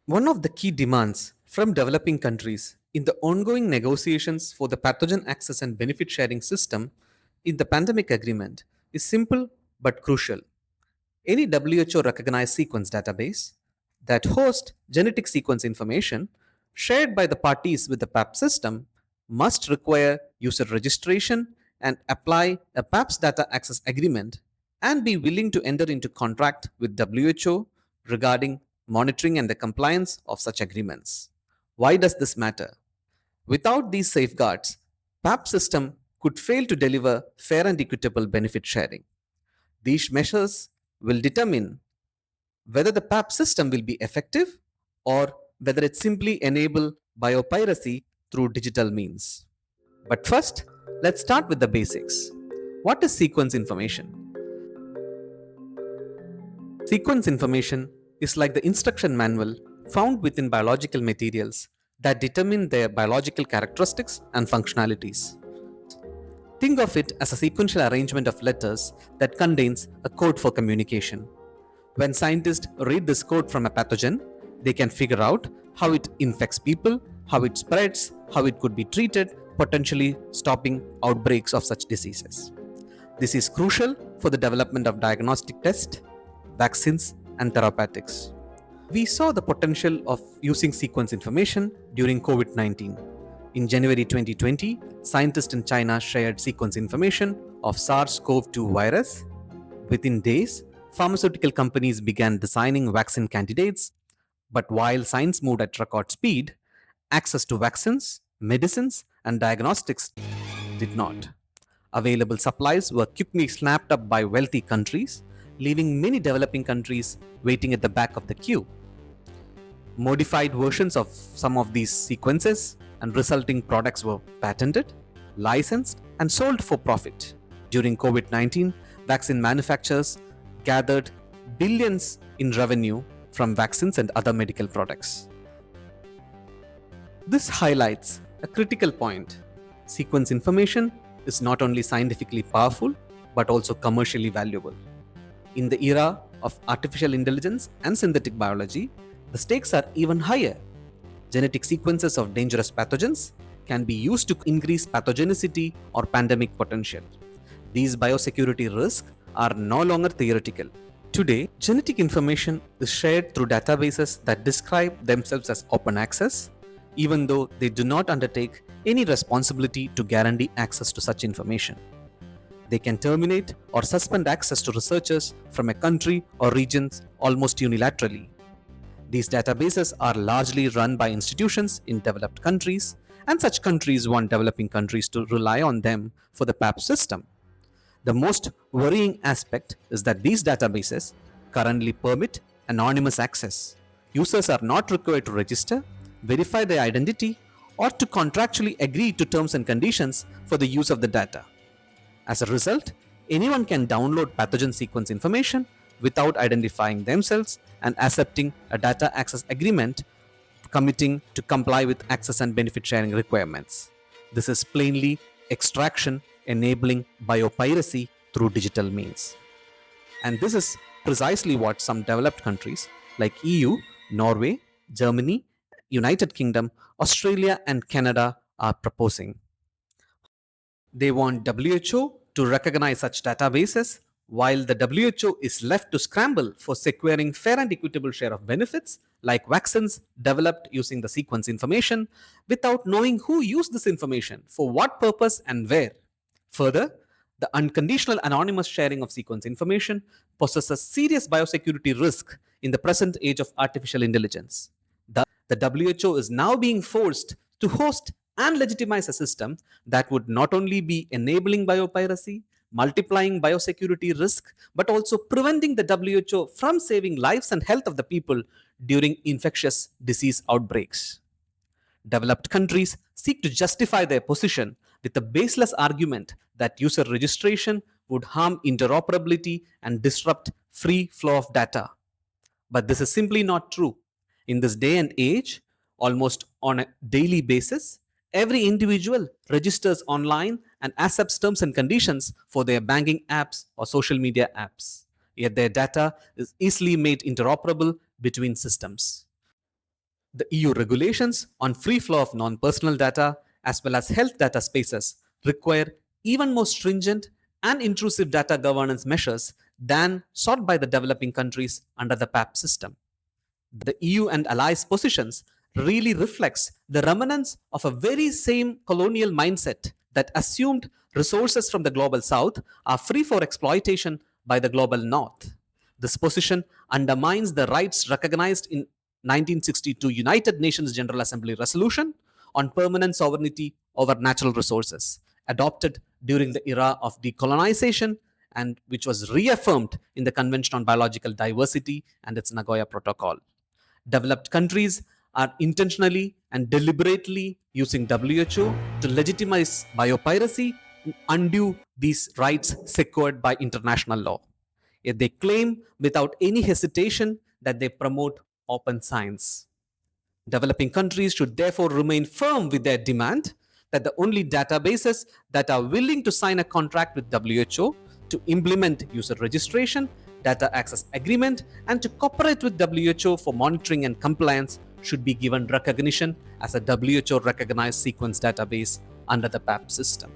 One of the key demands from developing countries in the ongoing negotiations for the pathogen access and benefit sharing system in the pandemic agreement is simple but crucial. Any WHO recognized sequence database that hosts genetic sequence information shared by the parties with the PAP system must require user registration and apply a PAPS data access agreement and be willing to enter into contract with WHO regarding monitoring and the compliance of such agreements. Why does this matter? Without these safeguards, PAP system could fail to deliver fair and equitable benefit sharing. These measures will determine whether the PAP system will be effective or whether it simply enable biopiracy through digital means. But first, let's start with the basics. What is sequence information? Sequence information is like the instruction manual found within biological materials that determine their biological characteristics and functionalities. Think of it as a sequential arrangement of letters that contains a code for communication. When scientists read this code from a pathogen, they can figure out how it infects people, how it spreads, how it could be treated, potentially stopping outbreaks of such diseases. This is crucial for the development of diagnostic tests, vaccines, and therapeutics. We saw the potential of using sequence information during COVID 19. In January 2020, scientists in China shared sequence information of SARS-CoV-2 virus. Within days, pharmaceutical companies began designing vaccine candidates, but while science moved at record speed, access to vaccines, medicines, and diagnostics did not. Available supplies were quickly snapped up by wealthy countries, leaving many developing countries waiting at the back of the queue. Modified versions of some of these sequences and resulting products were patented, licensed, and sold for profit. During COVID 19, vaccine manufacturers gathered billions in revenue from vaccines and other medical products. This highlights a critical point. Sequence information is not only scientifically powerful but also commercially valuable. In the era of artificial intelligence and synthetic biology, the stakes are even higher. Genetic sequences of dangerous pathogens can be used to increase pathogenicity or pandemic potential. These biosecurity risks are no longer theoretical. Today, genetic information is shared through databases that describe themselves as open access, even though they do not undertake any responsibility to guarantee access to such information. They can terminate or suspend access to researchers from a country or regions almost unilaterally. These databases are largely run by institutions in developed countries, and such countries want developing countries to rely on them for the PAP system. The most worrying aspect is that these databases currently permit anonymous access. Users are not required to register, verify their identity, or to contractually agree to terms and conditions for the use of the data. As a result, anyone can download pathogen sequence information without identifying themselves and accepting a data access agreement committing to comply with access and benefit sharing requirements. This is plainly extraction enabling biopiracy through digital means. And this is precisely what some developed countries like EU, Norway, Germany, United Kingdom, Australia, and Canada are proposing. They want WHO to recognize such databases, while the WHO is left to scramble for securing fair and equitable share of benefits like vaccines developed using the sequence information without knowing who used this information, for what purpose, and where. Further, the unconditional anonymous sharing of sequence information poses serious biosecurity risk in the present age of artificial intelligence. The WHO is now being forced to host and legitimize a system that would not only be enabling biopiracy, multiplying biosecurity risk, but also preventing the WHO from saving lives and health of the people during infectious disease outbreaks. Developed countries seek to justify their position with a baseless argument that user registration would harm interoperability and disrupt free flow of data. But this is simply not true. In this day and age, almost on a daily basis, every individual registers online and accepts terms and conditions for their banking apps or social media apps. Yet their data is easily made interoperable between systems. The EU regulations on free flow of non-personal data as well as health data spaces require even more stringent and intrusive data governance measures than sought by the developing countries under the PAP system. The EU and allies' positions really reflects the remnants of a very same colonial mindset that assumed resources from the global south are free for exploitation by the global north. This position undermines the rights recognized in 1962 United Nations General Assembly resolution on permanent sovereignty over natural resources, adopted during the era of decolonization and which was reaffirmed in the Convention on Biological Diversity and its Nagoya Protocol. Developed countries are intentionally and deliberately using WHO to legitimize biopiracy and undo these rights secured by international law. Yet they claim without any hesitation that they promote open science. Developing countries should therefore remain firm with their demand that the only databases that are willing to sign a contract with WHO to implement user registration, data access agreement, and to cooperate with WHO for monitoring and compliance should be given recognition as a WHO recognized sequence database under the PAP system.